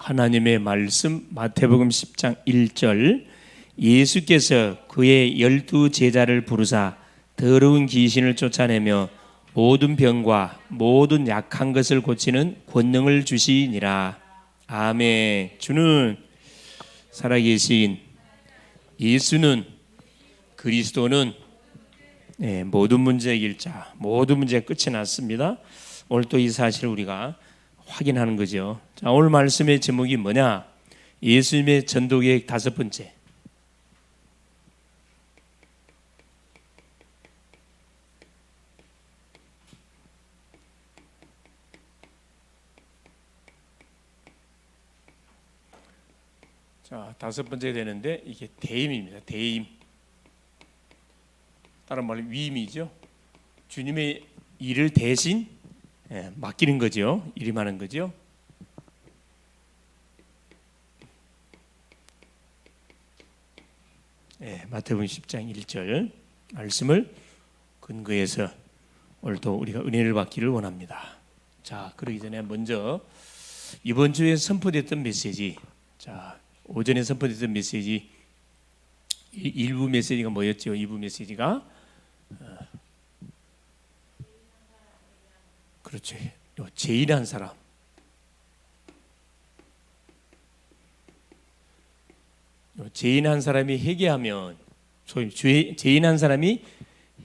하나님의 말씀 마태복음 10장 1절 예수께서 그의 12 제자를 부르사 더러운 귀신을 쫓아내며 모든 병과 모든 약한 것을 고치는 권능을 주시니라. 아멘. 주는 살아계신 예수는 그리스도는 모든 문제의 일자, 모든 문제의 끝이 났습니다. 오늘 또 이 사실을 우리가 확인하는 거죠. 자, 오늘 말씀의 제목이 뭐냐? 예수님의 전도계획 5번째. 자, 5번째 되는데 이게 대임입니다. 대임. 다른 말로 위임이죠. 주님의 일을 대신 맡기는 거죠. 일임하는 거죠. 마태복음 10장 1절 말씀을 근거해서 오늘도 우리가 은혜를 받기를 원합니다. 자, 그러기 전에 먼저 이번 주에 선포됐던 메시지, 자, 오전에 선포됐던 메시지, 일부 메시지가 뭐였죠? 2부 메시지가 그렇죠. 죄인한 사람. 죄인한 사람이 회개하면, 소위 죄인한 사람이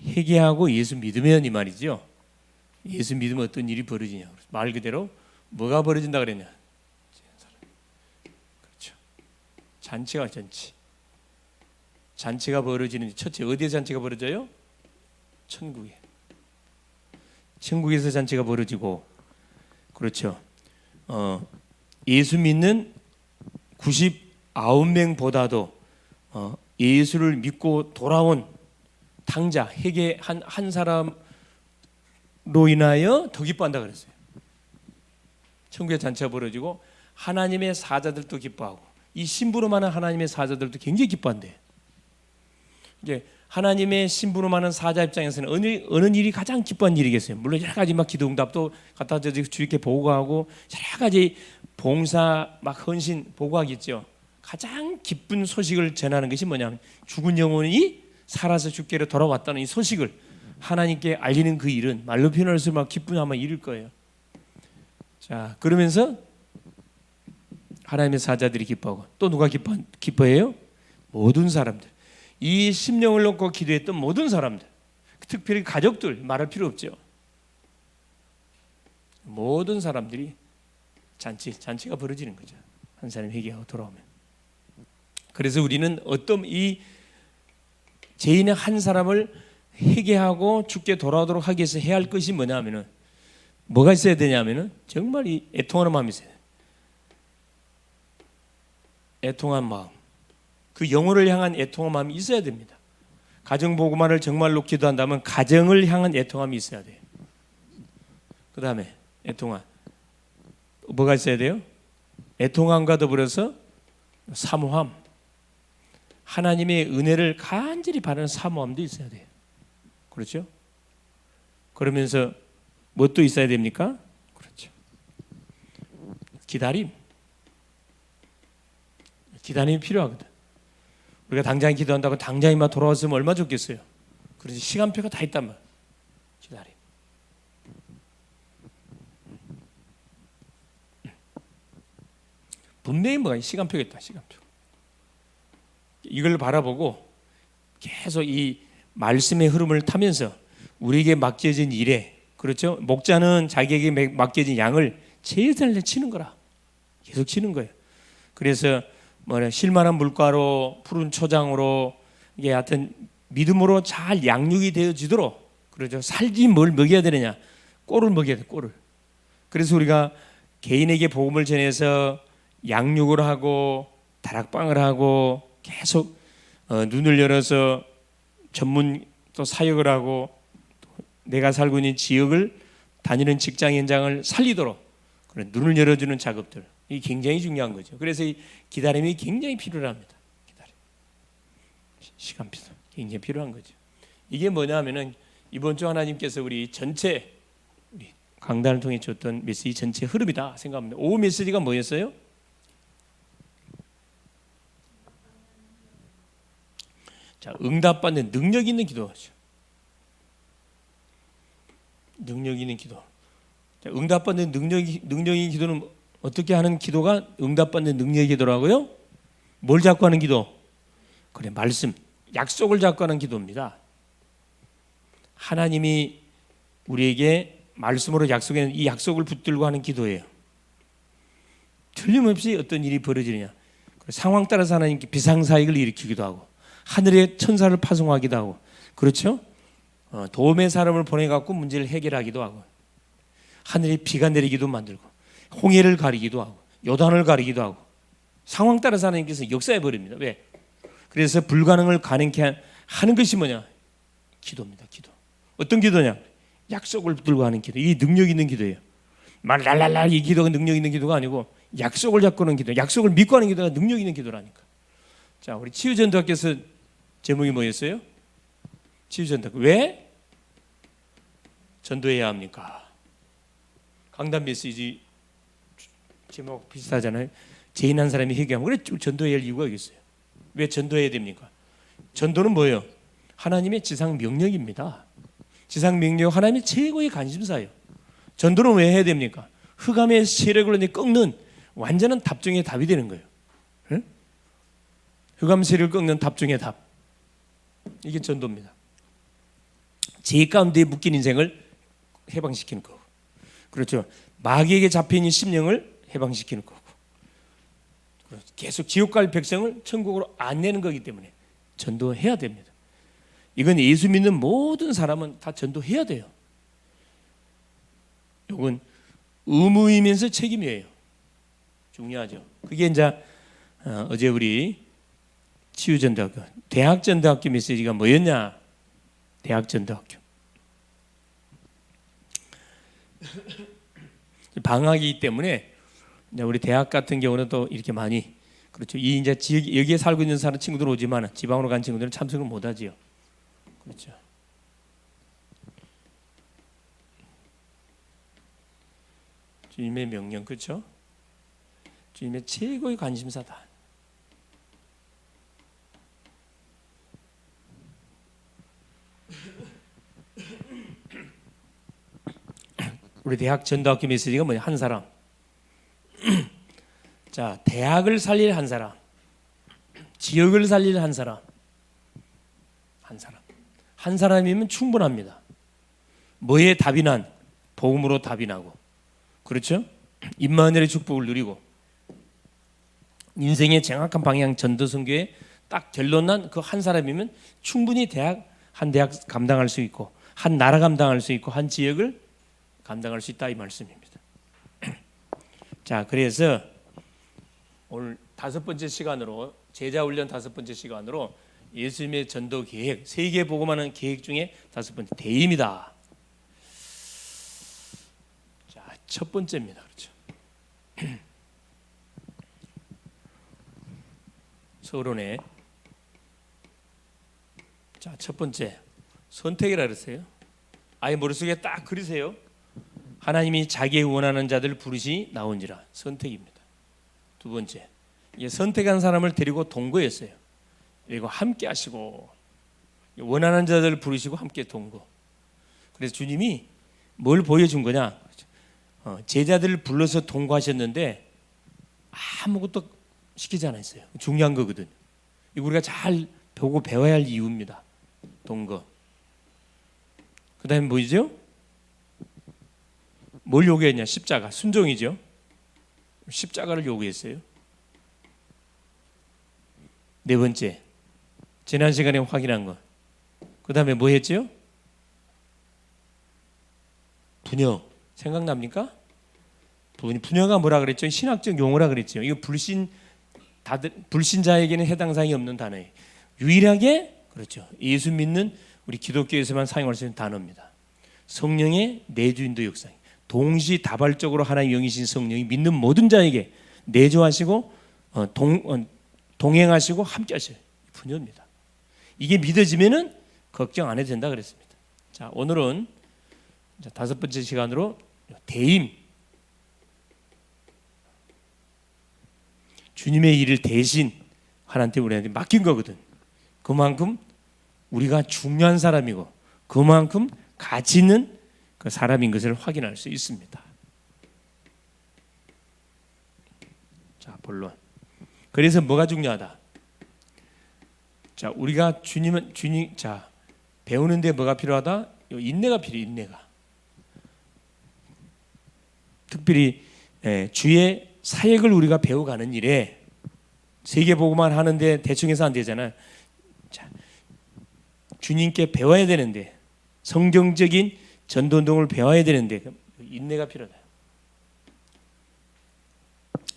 회개하고 예수 믿으면 이 말이죠. 예수 믿으면 어떤 일이 벌어지냐. 말 그대로 뭐가 벌어진다 그랬냐. 그렇죠. 잔치가 잔치. 잔치가 벌어지는 첫째 어디에 잔치가 벌어져요? 천국에. 천국에서 잔치가 벌어지고, 그렇죠. 예수 믿는 99명보다도 예수를 믿고 돌아온 탕자, 회개한 한 사람으로 인하여 더 기뻐한다 그랬어요. 천국의 잔치가 벌어지고 하나님의 사자들도 기뻐하고, 이 신부로 많은 하나님의 사자들도 굉장히 기뻐한대. 이게 하나님의 신부로 많은 사자 입장에서는 어느 일이 가장 기뻐한 일이겠어요? 물론 여러 가지 막 기도응답도 갖다 주고 주님께 보고하고 여러 가지 봉사 막 헌신 보고하겠죠. 가장 기쁜 소식을 전하는 것이 뭐냐면 죽은 영혼이 살아서 주께로 돌아왔다는 이 소식을 하나님께 알리는 그 일은 말로 표현할 수 막 기쁜 아마 일일 거예요. 자, 그러면서 하나님의 사자들이 기뻐하고 또 누가 기뻐해요? 모든 사람들. 이 심령을 놓고 기도했던 모든 사람들, 특별히 가족들 말할 필요 없죠. 모든 사람들이 잔치가 벌어지는 거죠. 한 사람이 회개하고 돌아오면. 그래서 우리는 어떤 이 죄인의 한 사람을 회개하고 죽게 돌아오도록 하기 위해서 해야 할 것이 뭐냐면은 뭐가 있어야 되냐면은 정말 이 애통하는 마음이 있어요. 애통한 마음. 그 영혼을 향한 애통한 마음이 있어야 됩니다. 가정보고만을 정말로 기도한다면 가정을 향한 애통함이 있어야 돼요. 그 다음에 애통함 뭐가 있어야 돼요? 애통함과 더불어서 사모함, 하나님의 은혜를 간절히 바라는 사모함도 있어야 돼요. 그렇죠? 그러면서 무엇도 있어야 됩니까? 그렇죠. 기다림이 필요하거든. 우리가 당장 기도한다고 당장이 막 돌아왔으면 얼마나 좋겠어요. 그래서 시간표가 다 있단 말이에요. 기다림. 분명히 뭐가 시간표가 있다. 시간표. 이걸 바라보고 계속 이 말씀의 흐름을 타면서 우리에게 맡겨진 일에, 그렇죠? 목자는 자기에게 맡겨진 양을 최선을 치는 거라. 계속 치는 거예요. 그래서 실만한 물가로 푸른 초장으로 이게 하여튼 믿음으로 잘 양육이 되어지도록, 그렇죠. 살지 뭘 먹여야 되느냐? 꼴을 먹여야 돼. 꼴을. 그래서 우리가 개인에게 복음을 전해서 양육을 하고 다락방을 하고 계속 눈을 열어서 전문 또 사역을 하고 내가 살고 있는 지역을 다니는 직장 현장을 살리도록 그런 눈을 열어주는 작업들, 이게 굉장히 중요한 거죠. 그래서 이 기다림이 굉장히 필요합니다. 기다림, 시간표 굉장히 필요한 거죠. 이게 뭐냐면은 이번 주 하나님께서 우리 전체 우리 강단을 통해 줬던 메시지 전체 흐름이다 생각합니다. 오후 메시지가 뭐였어요? 자, 응답받는 능력 있는 기도하죠. 능력 있는 기도. 자, 응답받는 능력이 기도는 어떻게 하는 기도가 응답받는 능력의 기도라고요? 뭘 잡고 하는 기도? 그래, 말씀, 약속을 잡고 하는 기도입니다. 하나님이 우리에게 말씀으로 약속한 이 약속을 붙들고 하는 기도예요. 틀림없이 어떤 일이 벌어지느냐, 상황 따라서 하나님께 비상사역을 일으키기도 하고 하늘의 천사를 파송하기도 하고, 그렇죠? 도움의 사람을 보내갖고 문제를 해결하기도 하고, 하늘에 비가 내리기도 만들고, 홍해를 가리기도 하고, 요단을 가리기도 하고, 상황 따라서 하나님께서 역사해 버립니다. 왜? 그래서 불가능을 가능케 하는 것이 뭐냐? 기도입니다. 기도. 어떤 기도냐? 약속을 붙들고 하는 기도. 이게 능력 있는 기도예요. 말랄랄라 이 기도가 능력 있는 기도가 아니고 약속을 잡고 하는 기도, 약속을 믿고 하는 기도가 능력 있는 기도라니까. 자, 우리 치유전도학교에서 제목이 뭐였어요? 치유전도학교. 왜 전도해야 합니까? 강단 메시지 제목 비슷하잖아요. 죄인 한 사람이 회개하면 그래 전도해야 할 이유가 있어요. 왜 전도해야 됩니까? 전도는 뭐예요? 하나님의 지상 명령입니다. 지상 명령, 하나님의 최고의 관심사예요. 전도는 왜 해야 됩니까? 흑암의 세력을 꺾는 완전한 답 중의 답이 되는 거예요. 응? 흑암 세력을 꺾는 답 중의 답. 이게 전도입니다. 죄 가운데 묶인 인생을 해방시키는 거고, 그렇죠. 마귀에게 잡혀있는 심령을 해방시키는 거고, 계속 지옥 갈 백성을 천국으로 안내는 거기 때문에 전도해야 됩니다. 이건 예수 믿는 모든 사람은 다 전도해야 돼요. 이건 의무이면서 책임이에요. 중요하죠. 그게 이제 어제 우리 치유전도학교, 대학전도학교 메시지가 뭐였냐? 대학전도학교. 방학이기 때문에 우리 대학 같은 경우는 또 이렇게 많이, 그렇죠. 이 이제 지역 여기에 살고 있는 사람 친구들 오지만 지방으로 간 친구들은 참석을 못 하지요. 그렇죠. 주님의 명령, 그렇죠? 주님의 최고의 관심사다. 우리 대학 전도학교 메시지가 뭐냐? 한 사람. 자, 대학을 살릴 한 사람, 지역을 살릴 한 사람, 한 사람이면 충분합니다. 뭐에 답이 난? 복음으로 답이 나고, 그렇죠? 임마누엘의 축복을 누리고 인생의 정확한 방향 전도 선교에 딱 결론 난 그 한 사람이면 충분히 한 대학 감당할 수 있고, 한 나라 감당할 수 있고, 한 지역을 감당할 수 있다, 이 말씀입니다. 자, 그래서 오늘 5번째 시간으로, 제자 훈련 5번째 시간으로 예수님의 전도 계획, 세계 복음하는 계획 중에 5번째 대임이다. 자, 첫 번째입니다. 그렇죠? 서론에, 자, 첫 번째 선택이라 그랬어요. 아예 머릿속에 딱 그리세요. 하나님이 자기의 원하는 자들 부르시 나온지라. 선택입니다. 두 번째, 선택한 사람을 데리고 동거했어요. 그리고 함께 하시고, 원하는 자들 부르시고 함께 동거. 그래서 주님이 뭘 보여준 거냐? 제자들을 불러서 동거하셨는데 아무것도 시키지 않았어요. 중요한 거거든. 이거 우리가 잘 보고 배워야 할 이유입니다. 동거. 그 다음에 뭐죠? 뭘 요구했냐? 십자가, 순종이죠. 십자가를 요구했어요. 네 번째, 지난 시간에 확인한 거. 그 다음에 뭐 했죠? 부녀. 생각납니까? 부녀가 뭐라 그랬죠? 신학적 용어라 그랬죠. 이거 불신자에게는 해당 사항이 없는 단어예요. 유일하게, 그렇죠, 예수 믿는 우리 기독교에서만 사용할 수 있는 단어입니다. 성령의 내주인도 역사. 동시다발적으로 하나의 영이신 성령이 믿는 모든 자에게 내주하시고 동행하시고 함께 하셔요. 부녀입니다. 이게 믿어지면은 걱정 안 해도 된다 그랬습니다. 자, 오늘은 5번째 시간으로 대임. 주님의 일을 대신 하나님께 우리한테 맡긴 거거든. 그만큼 우리가 중요한 사람이고 그만큼 가치 있는 그 사람인 것을 확인할 수 있습니다. 자, 본론. 그래서 뭐가 중요하다? 자, 우리가 주님 배우는데 뭐가 필요하다? 인내가 필요해. 인내가. 특별히 주의 사역을 우리가 배워가는 일에 세계보고만 하는데 대충 해서 안 되잖아요. 자, 주님께 배워야 되는데 성경적인 전도운동을 배워야 되는데 인내가 필요하다.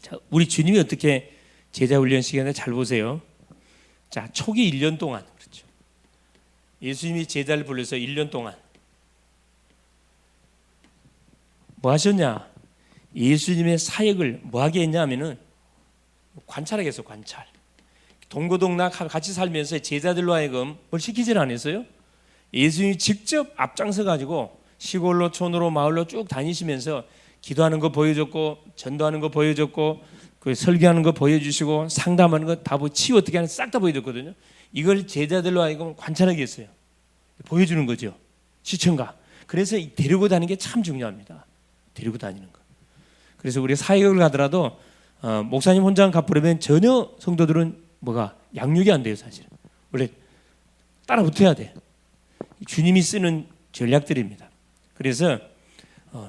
자, 우리 주님이 어떻게 제자 훈련 시간에 잘 보세요. 자, 초기 1년 동안 그렇죠. 예수님이 제자를 불러서 1년 동안 뭐 하셨냐? 예수님의 사역을 뭐 하게 했냐면은 관찰하게 했어. 관찰. 동고동락 같이 살면서 제자들로 하여금 뭘 시키질 않았어요. 예수님이 직접 앞장서 가지고 시골로 촌으로 마을로 쭉 다니시면서 기도하는 거 보여줬고 전도하는 거 보여줬고 그 설교하는 거 보여주시고 상담하는 거 다 치유 어떻게 하는지 싹 다 보여줬거든요. 이걸 제자들로 하여금 관찰하게 했어요. 보여주는 거죠. 시청가. 그래서 데리고 다니는 게 참 중요합니다. 데리고 다니는 거. 그래서 우리 사역을 가더라도 목사님 혼자 가버리면 전혀 성도들은 뭐가 양육이 안 돼요. 사실은 원래 따라 붙어야 돼. 주님이 쓰는 전략들입니다. 그래서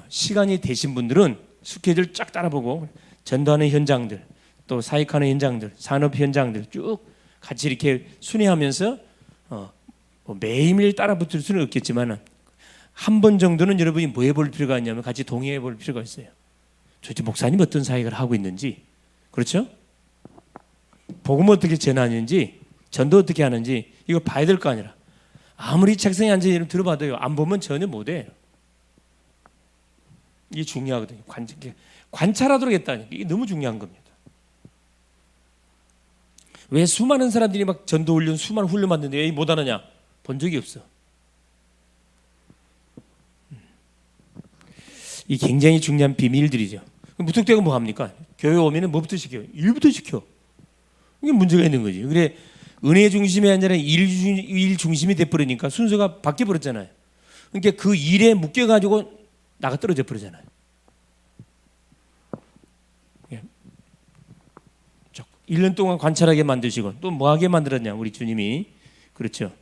시간이 되신 분들은 스케줄 쫙 따라보고 전도하는 현장들 또 사역하는 현장들 산업 현장들 쭉 같이 이렇게 순회하면서 뭐 매일매일 따라 붙을 수는 없겠지만 한 번 정도는 여러분이 뭐 해볼 필요가 있냐면 같이 동의해 볼 필요가 있어요. 도대체 목사님 어떤 사역을 하고 있는지, 그렇죠? 복음 어떻게 전하는지, 전도 어떻게 하는지 이거 봐야 될 거 아니라 아무리 책상에 앉아 있는 들어봐도요 안 보면 전혀 못해요. 이게 중요하거든요. 관찰하도록 했다니까 이게 너무 중요한 겁니다. 왜 수많은 사람들이 막 전도 훈련 수많은 훈련 받는데 왜 못하느냐? 본 적이 없어. 이 굉장히 중요한 비밀들이죠. 무턱대고 뭐 합니까? 교회 오면은 뭐부터 시켜요? 일부터 시켜. 이게 문제가 있는 거지. 그래 은혜 중심이 아니라 일 중심이 돼버리니까 순서가 바뀌어 버렸잖아요. 그러니까 그 일에 묶여가지고 나가 떨어져 버리잖아요. 1년 동안 관찰하게 만드시고 또 뭐하게 만들었냐 우리 주님이. 그렇죠.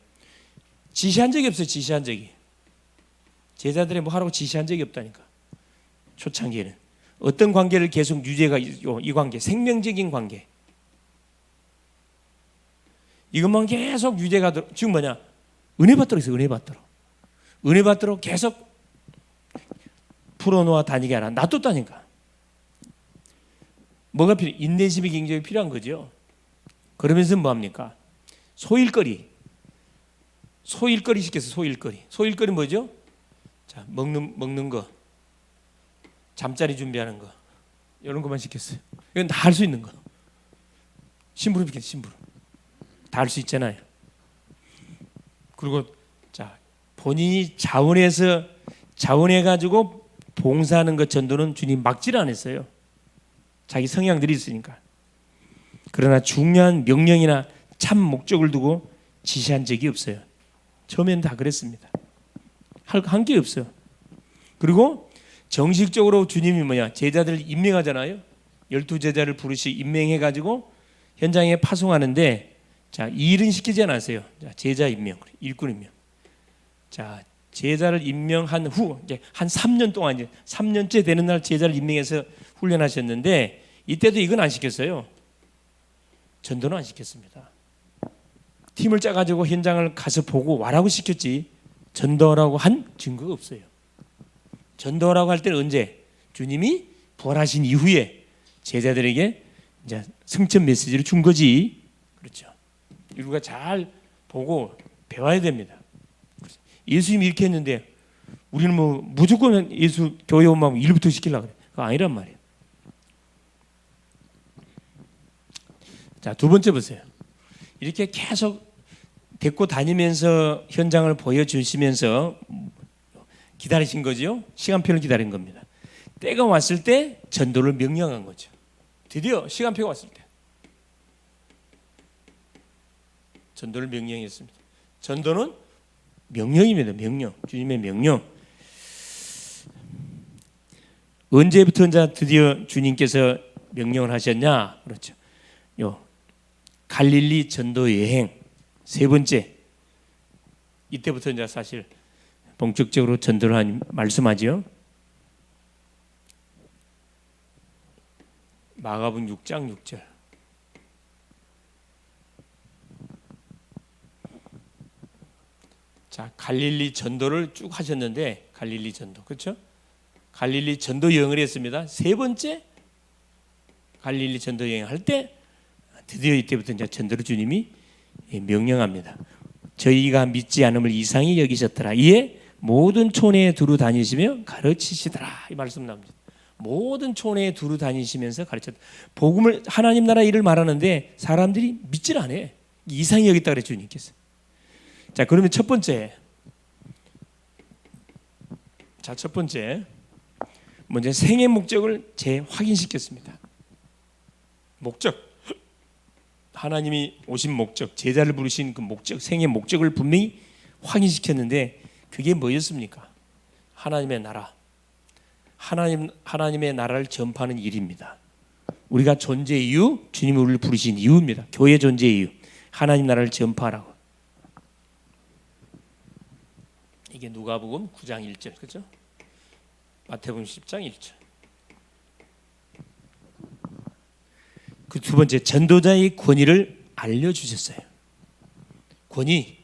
지시한 적이 없어요. 지시한 적이. 제자들이 뭐 하라고 지시한 적이 없다니까. 초창기에는 어떤 관계를 계속 유지가 이 관계 생명적인 관계 이것만 계속 유지가 지금 뭐냐 은혜 받도록 있어요. 은혜 받도록 계속 풀어놓아 다니게 하라. 놔뒀다니까. 뭐가 필요해? 인내심이 굉장히 필요한 거죠. 그러면서 뭐합니까? 소일거리 시켰어요. 소일거리 뭐죠? 자, 먹는 거, 잠자리 준비하는 거 이런 것만 시켰어요. 이건 다 할 수 있는 거. 심부름 시켰어요. 심부름 다 할 수 있잖아요. 그리고 자 본인이 자원해 가지고 봉사하는 것 전도는 주님 막지를 않았어요. 자기 성향들이 있으니까. 그러나 중요한 명령이나 참 목적을 두고 지시한 적이 없어요. 처음에는 다 그랬습니다. 한 게 없어요. 그리고 정식적으로 주님이 뭐냐 제자들을 임명하잖아요. 12제자를 부르시 임명해가지고 현장에 파송하는데 자 일은 시키지 않았어요. 자, 제자 임명, 일꾼 임명. 자 제자를 임명한 후 이제 한 3년 동안 이제 3년째 되는 날 제자를 임명해서 훈련하셨는데 이때도 이건 안 시켰어요. 전도는 안 시켰습니다. 팀을 짜가지고 현장을 가서 보고 와라고 시켰지 전도라고 한 증거가 없어요. 전도라고 할 때는 언제? 주님이 부활하신 이후에 제자들에게 이제 승천 메시지를 준 거지. 그렇죠. 우리가 잘 보고 배워야 됩니다. 예수님이 이렇게 했는데 우리는 뭐 무조건 예수 교회 오면 일부터 시키려고 그래. 그거 아니란 말이에요. 자, 두 번째 보세요. 이렇게 계속 데리고 다니면서 현장을 보여주시면서 기다리신 거죠. 시간표를 기다린 겁니다. 때가 왔을 때 전도를 명령한 거죠. 드디어 시간표가 왔을 때 전도를 명령했습니다. 전도는 명령입니다. 명령. 주님의 명령. 언제부터 이제 드디어 주님께서 명령을 하셨냐? 그렇죠. 요 갈릴리 전도 여행 세 번째. 이때부터 이제 사실 본격적으로 전도를 한 말씀하지요. 마가복음 6장 6절. 자, 갈릴리 전도를 쭉 하셨는데 갈릴리 전도. 그렇죠? 갈릴리 전도 여행을 했습니다. 세 번째 갈릴리 전도 여행 할 때 드디어 이때부터 이제 전도를 주님이 명령합니다. 저희가 믿지 않음을 이상히 여기셨더라. 이에 모든 촌에 두루 다니시며 가르치시더라. 이 말씀 나옵니다. 모든 촌에 두루 다니시면서 가르쳤다. 복음을 하나님 나라 일을 말하는데 사람들이 믿질 않아. 이상히 여겼다 그래 주님께서. 자, 그러면 첫 번째. 자, 첫 번째. 먼저 생애 목적을 재확인시켰습니다. 목적. 하나님이 오신 목적, 제자를 부르신 그 목적, 생애 목적을 분명히 확인시켰는데 그게 뭐였습니까? 하나님의 나라. 하나님의 나라를 전파하는 일입니다. 우리가 존재 이유, 주님이 우리를 부르신 이유입니다. 교회 존재 이유, 하나님 나라를 전파하라고. 이게 누가복음 9장 1절, 그렇죠? 마태복음 10장 1절. 그 두 번째, 전도자의 권위를 알려주셨어요. 권위.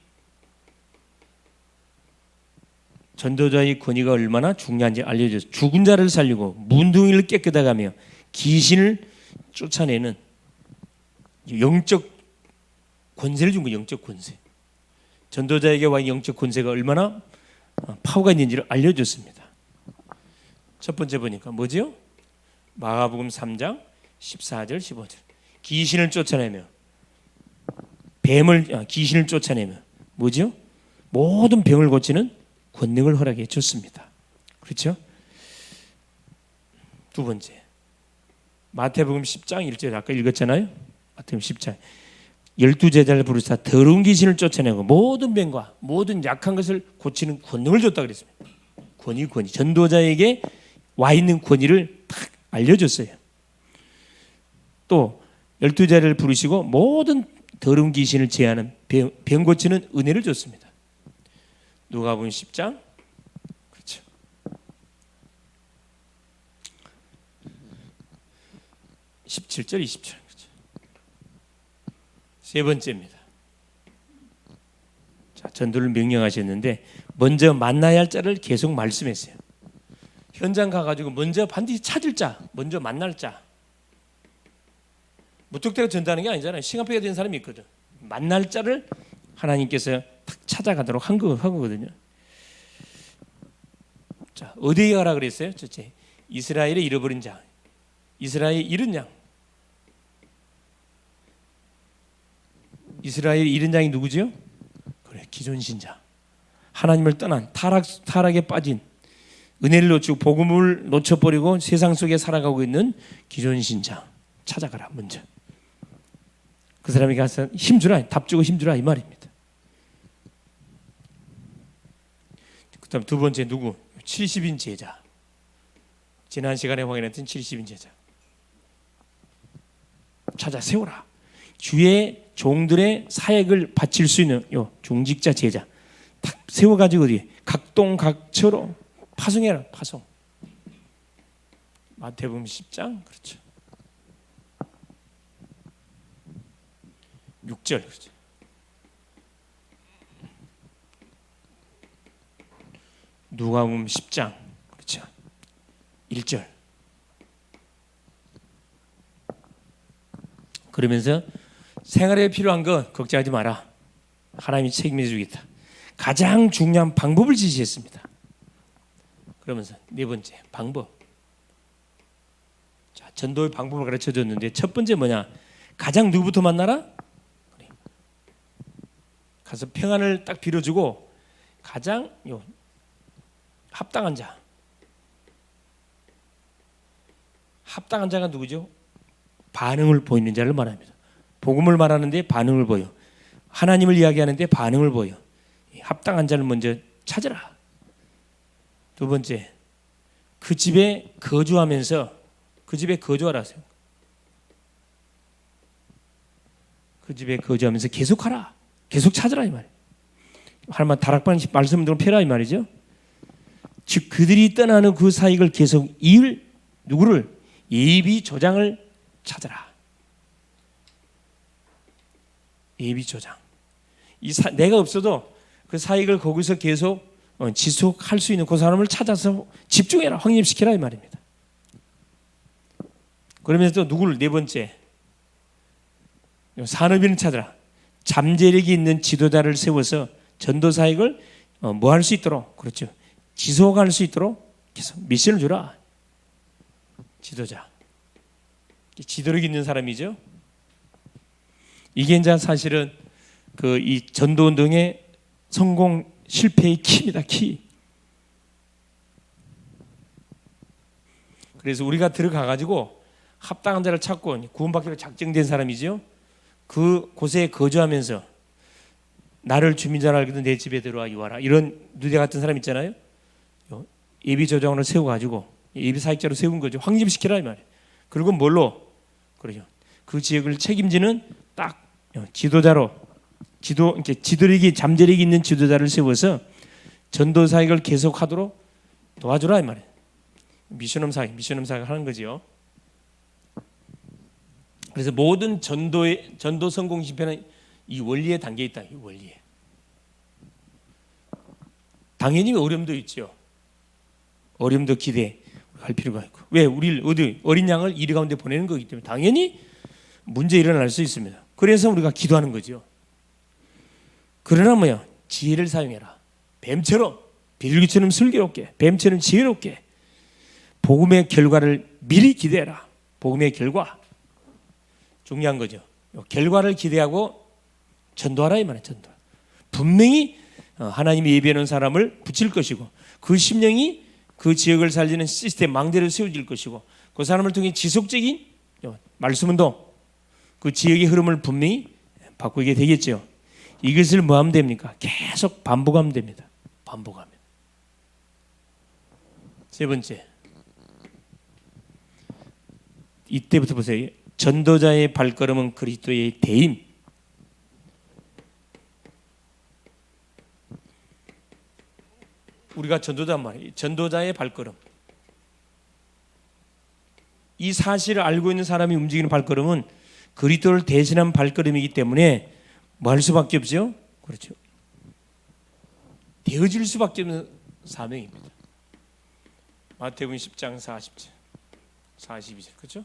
전도자의 권위가 얼마나 중요한지 알려줬어요. 죽은 자를 살리고 문둥이를 깨끗하게 하며 귀신을 쫓아내는 영적 권세를 준 거예요. 영적 권세. 전도자에게 와 영적 권세가 얼마나 파워가 있는지를 알려줬습니다. 첫 번째 보니까 뭐죠? 마가복음 3장 14절 15절. 귀신을 쫓아내며 귀신을 쫓아내며 뭐죠? 모든 병을 고치는 권능을 허락해 줬습니다. 그렇죠? 두 번째, 마태복음 10장 1절 아까 읽었잖아요. 마태복음 10장 12제자를 부르사 더러운 귀신을 쫓아내고 모든 병과 모든 약한 것을 고치는 권능을 줬다 그랬습니다. 권위. 전도자에게 와 있는 권위를 딱 알려줬어요. 또 12제자를 부르시고 모든 더러운 귀신을 제하는 병 고치는 은혜를 줬습니다. 누가복음 10장 그렇죠. 17절 20절 그렇죠. 세 번째입니다. 자, 전도를 명령하셨는데 먼저 만나야 할 자를 계속 말씀했어요. 현장 가가지고 먼저 반드시 찾을 자, 먼저 만날 자. 무턱대고 전도하는 게 아니잖아요. 시간표가 된 사람이 있거든. 만날 자를 하나님께서 탁 찾아가도록 한 거거든요. 자, 어디에 가라 그랬어요? 첫째, 이스라엘의 잃어버린 자, 이스라엘 잃은 양. 이스라엘 잃은 양이 누구죠? 그래, 기존 신자. 하나님을 떠난 타락에 빠진 은혜를 놓치고 복음을 놓쳐버리고 세상 속에 살아가고 있는 기존 신자 찾아가라 먼저. 그 사람이 가서 힘주라, 답 주고 힘주라 이 말입니다. 그다음 두 번째 누구? 70인 제자. 지난 시간에 확인했던 70인 제자. 찾아 세워라. 주의 종들의 사역을 바칠 수 있는 요 종직자 제자. 딱 세워가지고 어디 각동 각처로 파송해라. 파송. 마태복음 10장 그렇죠. 6절 그렇죠. 누가복음 10장 그렇죠. 1절. 그러면서 생활에 필요한 거 걱정하지 마라. 하나님이 책임져 주겠다. 가장 중요한 방법을 지시했습니다. 그러면서 네 번째 방법. 자, 전도의 방법을 가르쳐 줬는데 첫 번째 뭐냐? 가장 누구부터 만나라? 가서 평안을 딱 빌어주고 가장 합당한 자. 합당한 자가 누구죠? 반응을 보이는 자를 말합니다. 복음을 말하는데 반응을 보여. 하나님을 이야기하는데 반응을 보여. 합당한 자를 먼저 찾으라. 두 번째, 그 집에 거주하면서 그 집에 거주하라. 그 집에 거주하면서 계속하라. 계속 찾으라 이 말이에요. 하나님 다락방 말씀대로 펴라 이 말이죠. 즉 그들이 떠나는 그 사익을 계속 이을 누구를? 예비 조장을 찾아라. 예비 조장. 내가 없어도 그 사익을 거기서 계속 지속할 수 있는 그 사람을 찾아서 집중해라. 확립시키라 이 말입니다. 그러면서 또 누구를? 네 번째, 산업인을 찾아라. 잠재력이 있는 지도자를 세워서 전도 사역을 뭐 할 수 있도록, 그렇죠, 지속할 수 있도록 계속 미션을 주라. 지도자, 지도력 있는 사람이죠. 이게 이제 사실은 그 이 전도 운동의 성공 실패의 키입니다. 키. 그래서 우리가 들어가 가지고 합당한 자를 찾고 구원받기로 작정된 사람이죠. 그 곳에 거주하면서 나를 주민자라 알기도 내 집에 들어와 요하라. 이런 누대 같은 사람 있잖아요. 예비 조장으로 세워 가지고 예비 사역자로 세운 거죠. 확립시키라 이 말이에요. 그리고 뭘로? 그러죠. 그 지역을 책임지는 딱 지도자로 이렇게 지도력이 잠재력이 있는 지도자를 세워서 전도 사역을 계속하도록 도와주라 이 말이에요. 미션홈 사역 하는 거지요. 그래서 모든 전도 성공 실패는 이 원리에 담겨 있다. 이 원리에. 당연히 어려움도 있죠. 어려움도 기대할 필요가 있고. 왜? 우리를 어린 양을 이리 가운데 보내는 거기 때문에 당연히 문제 일어날 수 있습니다. 그래서 우리가 기도하는 거죠. 그러나 뭐야? 지혜를 사용해라. 뱀처럼, 비둘기처럼 슬기롭게, 뱀처럼 지혜롭게 복음의 결과를 미리 기대해라. 복음의 결과. 중요한 거죠. 결과를 기대하고 전도하라 이 말이에요. 전도. 분명히 하나님이 예비해놓은 사람을 붙일 것이고 그 심령이 그 지역을 살리는 시스템 망대를 세워질 것이고 그 사람을 통해 지속적인 말씀운동 그 지역의 흐름을 분명히 바꾸게 되겠죠. 이것을 뭐 하면 됩니까? 계속 반복하면 됩니다. 반복하면. 세 번째, 이때부터 보세요. 전도자의 발걸음은 그리스도의 대임. 우리가 전도자란 말이에요. 전도자의 발걸음. 이 사실을 알고 있는 사람이 움직이는 발걸음은 그리스도를 대신한 발걸음이기 때문에 뭐 할 수밖에 없죠? 그렇죠. 되어질 수밖에 없는 사명입니다. 마태복음 10장 40절, 42절, 그렇죠?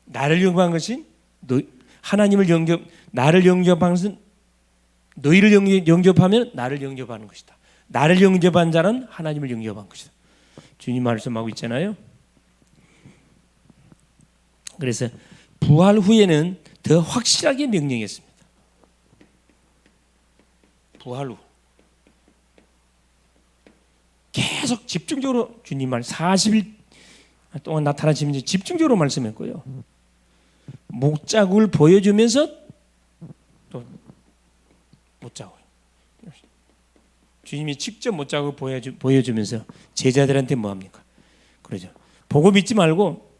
나를 영접한 것이 하나님을 나를 영접한 것은 너희를 영접하면 나를 영접하는 것이다. 나를 영접한 자는 하나님을 영접한 것이다. 주님 말씀하고 있잖아요. 그래서 부활 후에는 더 확실하게 명령했습니다. 부활 후 계속 집중적으로 주님 말 40일 동안 나타나시면서 집중적으로 말씀했고요. 목자국을 보여주면서 또 못자국. 주님이 직접 못자국을 보여주면서 제자들한테 뭐 합니까? 그러죠. 보고 믿지 말고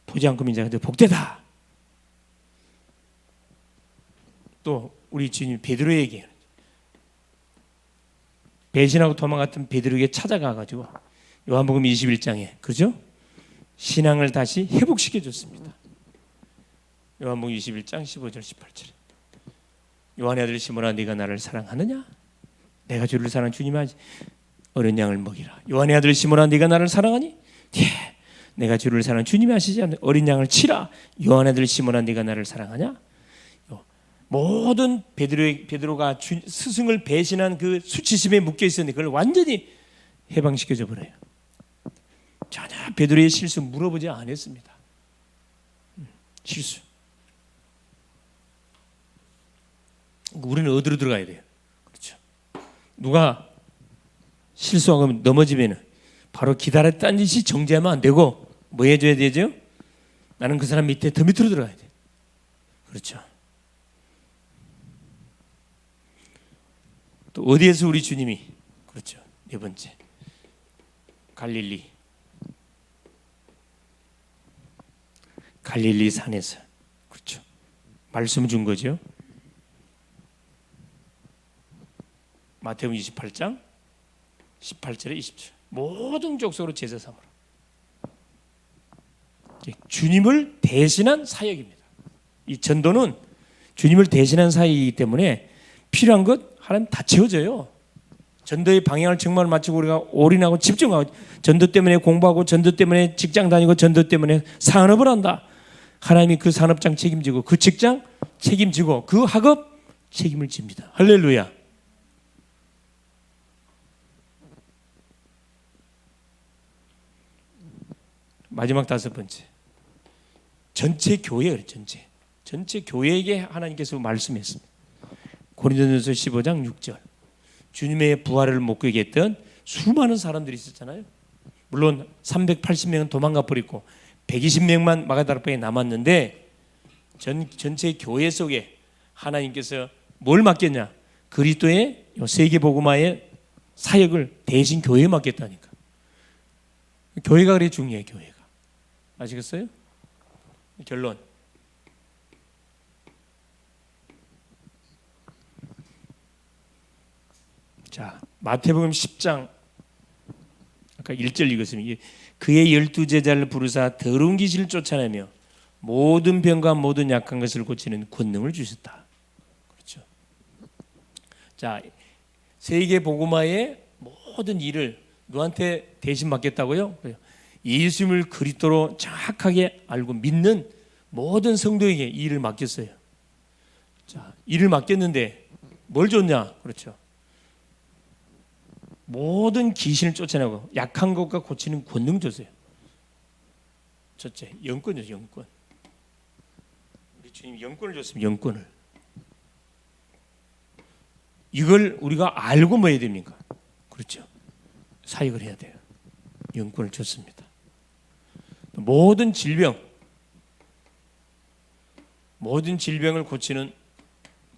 보지 않고 믿자. 근데 복되다. 또 우리 주님 베드로에게 배신하고 도망갔던 베드로에게 찾아가가지고 요한복음 21장에 그죠? 신앙을 다시 회복시켜 줬습니다. 요한복음 21장 15절 18절. 요한의 아들 시몬아 네가 나를 사랑하느냐? 내가 주를 사랑한 주님아 어린 양을 먹이라. 요한의 아들 시몬아 네가 나를 사랑하니? 예, 내가 주를 사랑한 주님이 하시지 않는 어린 양을 치라. 요한의 아들 시몬아 네가 나를 사랑하냐? 모든 베드로가 스승을 배신한 그 수치심에 묶여 있었는데 그걸 완전히 해방시켜줘 버려요. 전혀 베드로의 실수 물어보지 않았습니다. 실수. 우리는 어디로 들어가야 돼요? 그렇죠. 누가 실수하고 넘어지면 바로 기다렸다는 짓이 정지하면 안 되고 뭐 해줘야 되죠? 나는 그 사람 밑에 더 밑으로 들어가야 돼. 그렇죠. 또 어디에서 우리 주님이 그렇죠. 네 번째 갈릴리 산에서 그렇죠. 말씀 준 거죠. 마태복음 28장 18절에 20절 모든 족속으로 제자 삼으라. 주님을 대신한 사역입니다. 이 전도는 주님을 대신한 사역이기 때문에 필요한 것 하나님 다 채워져요. 전도의 방향을 정말 맞추고 우리가 올인하고 집중하고 전도 때문에 공부하고 전도 때문에 직장 다니고 전도 때문에 산업을 한다. 하나님이 그 산업장 책임지고 그 직장 책임지고 그 학업 책임을 집니다. 할렐루야. 마지막 다섯 번째 전체 교회 전체 교회에게 하나님께서 말씀했습니다. 고린도전서 15장 6절 주님의 부활을 목격했던 했던 수많은 사람들이 있었잖아요. 물론 380명은 도망가 버리고 120명만 마가다락방에 남았는데 전체 교회 속에 하나님께서 뭘 맡겼냐? 그리스도의 세계복음화의 사역을 대신 교회에 맡겼다니까. 교회가 그래 중요해. 교회가 아시겠어요? 결론 자 마태복음 10장 아까 1절 읽었습니다. 그의 12제자를 부르사 더러운 귀신을 쫓아내며 모든 병과 모든 약한 것을 고치는 권능을 주셨다. 그렇죠. 자 세계 복음화의 모든 일을 누구한테 대신 맡겼다고요? 예수님을 그리스도로 정확하게 알고 믿는 모든 성도에게 이 일을 맡겼어요. 자, 일을 맡겼는데 뭘 줬냐? 그렇죠. 모든 귀신을 쫓아내고 약한 것과 고치는 권능 줬어요. 첫째, 영권이죠. 영권. 우리 주님 영권을 줬습니다. 영권을. 이걸 우리가 알고 뭐 해야 됩니까? 그렇죠. 사역을 해야 돼요. 영권을 줬습니다. 모든 질병을 고치는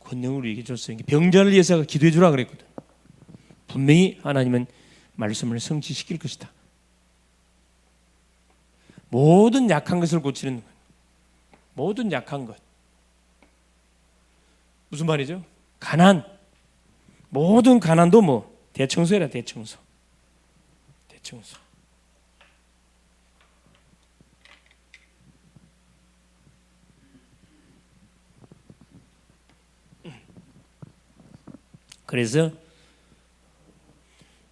권능을 우리에게 줬어요. 병자를 위해서 기도해 주라 그랬거든. 분명히 하나님은 말씀을 성취시킬 것이다. 모든 약한 것을 고치는 모든 약한 것. 무슨 말이죠? 가난. 모든 가난도 뭐 대청소해라. 대청소. 그래서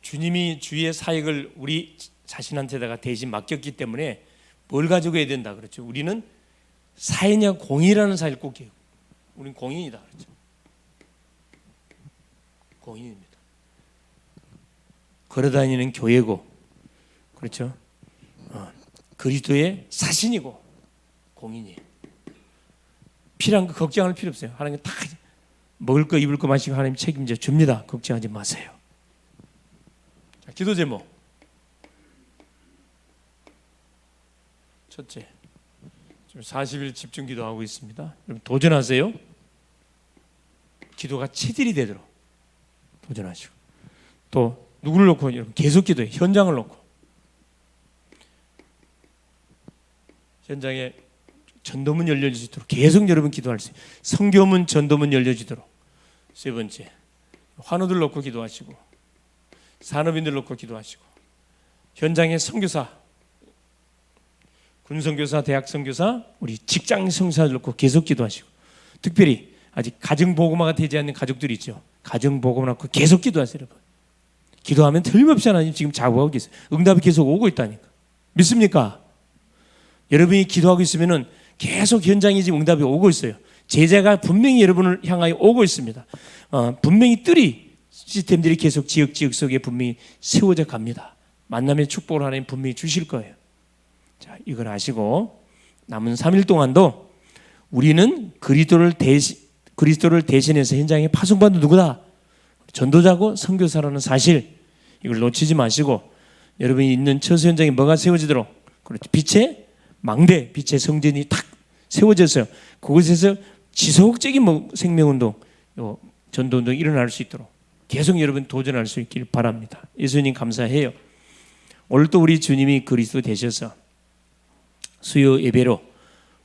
주님이 주의 사역을 우리 자신한테다가 대신 맡겼기 때문에 뭘 가지고 해야 된다 그렇죠. 우리는 사회냐 공의라는 사역을 꼭 해요. 우리는 공인이다 그렇죠. 공인입니다. 걸어다니는 교회고 그렇죠. 그리스도의 사신이고 공인이에요. 필요한 거 걱정할 필요 없어요. 하나님 다 먹을 거 입을 거 마시고 하나님 책임져 줍니다. 걱정하지 마세요. 자, 기도 제목 첫째 지금 40일 집중 기도하고 있습니다. 여러분 도전하세요. 기도가 체질이 되도록 도전하시고 또 누구를 놓고 여러분 계속 기도해. 현장을 놓고 현장에 전도문 열려지도록 계속 여러분 기도할 수 있어요. 성교문 전도문 열려지도록. 세 번째 환우들 놓고 기도하시고 산업인들 놓고 기도하시고 현장의 선교사 군선교사 대학선교사 우리 직장 선교사들 놓고 계속 기도하시고 특별히 아직 가정복음화가 되지 않는 가족들이 있죠. 가정복음화 놓고 계속 기도하세요. 여러분 기도하면 틀림없이 하나님 지금 자구하고 계세요. 응답이 계속 오고 있다니까. 믿습니까? 여러분이 기도하고 있으면은 계속 현장에 지금 응답이 오고 있어요. 제자가 분명히 여러분을 향하여 오고 있습니다. 분명히 뜰이 시스템들이 계속 지역 속에 분명히 세워져 갑니다. 만남의 축복을 하나님 분명히 주실 거예요. 자, 이걸 아시고 남은 3일 동안도 우리는 그리스도를 대신해서 현장에 파송받는 누구다? 전도자고 선교사라는 사실 이걸 놓치지 마시고 여러분이 있는 처소 현장에 뭐가 세워지도록 그렇죠. 빛의 망대, 빛의 성전이 탁 세워져서 그곳에서 지속적인 생명운동, 전도운동이 일어날 수 있도록 계속 여러분 도전할 수 있길 바랍니다. 예수님 감사해요. 오늘 또 우리 주님이 그리스도 되셔서 수요 예배로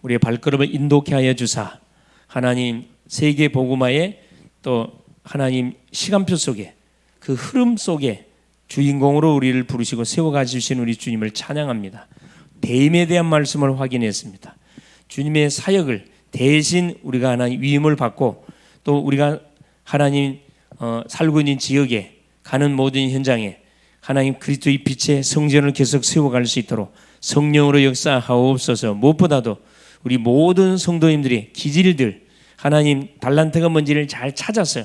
우리의 발걸음을 인도케 하여 주사 하나님 세계 복음화의 또 하나님 시간표 속에 그 흐름 속에 주인공으로 우리를 부르시고 세워가주신 우리 주님을 찬양합니다. 대임에 대한 말씀을 확인했습니다. 주님의 사역을 대신 우리가 하나님 위임을 받고 또 우리가 하나님 살고 있는 지역에 가는 모든 현장에 하나님 그리스도의 빛의 성전을 계속 세워갈 수 있도록 성령으로 역사하옵소서. 무엇보다도 우리 모든 성도님들의 기질들 하나님 달란트가 뭔지를 잘 찾아서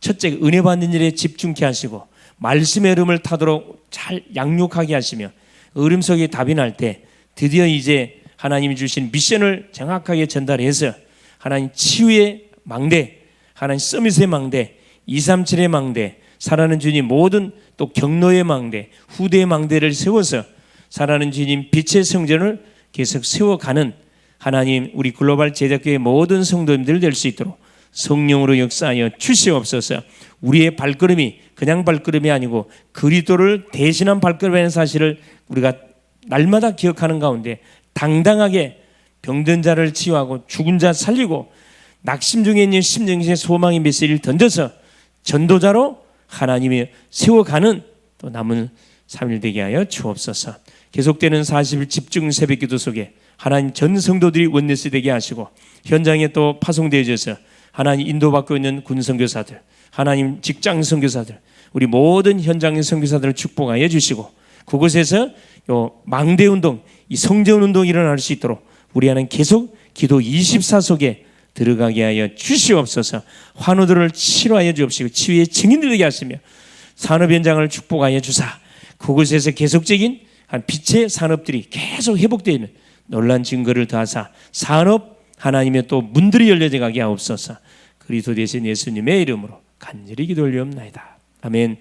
첫째 은혜 받는 일에 집중케 하시고 말씀의 흐름을 타도록 잘 양육하게 하시며 흐름 속에 답이 날 때 드디어 이제 하나님이 주신 미션을 정확하게 전달해서 하나님 치유의 망대, 하나님 서밋의 망대, 237의 망대, 살아는 주님 모든 또 경로의 망대, 후대의 망대를 세워서 살아는 주님 빛의 성전을 계속 세워가는 하나님 우리 글로벌 제작교회 모든 성도님들 될 수 있도록 성령으로 역사하여 주시옵소서. 우리의 발걸음이 그냥 발걸음이 아니고 그리스도를 대신한 발걸음이라는 사실을 우리가 날마다 기억하는 가운데 당당하게 병든 자를 치유하고 죽은 자 살리고 낙심 중에 있는 심정신의 소망의 메시지를 던져서 전도자로 하나님이 세워가는 또 남은 3일 되게 하여 주옵소서. 계속되는 40일 집중 새벽기도 속에 하나님 전 성도들이 원내스 되게 하시고 현장에 또 파송되어져서 하나님 인도받고 있는 군 선교사들, 하나님 직장 선교사들, 우리 모든 현장의 선교사들을 축복하여 주시고 그곳에서 요 망대 운동, 이 성전 운동이 일어날 수 있도록 우리 하나님 계속 기도 24 속에 들어가게 하여 주시옵소서. 환우들을 치료하여 주옵시고 치유의 증인들 되게 하시며 산업 현장을 축복하여 주사 그곳에서 계속적인 한 빛의 산업들이 계속 회복되는 놀란 증거를 더하사 산업 하나님의 또 문들이 열려져 가게 하옵소서. 그리스도 되신 예수님의 이름으로 간절히 기도 올리옵나이다. 아멘.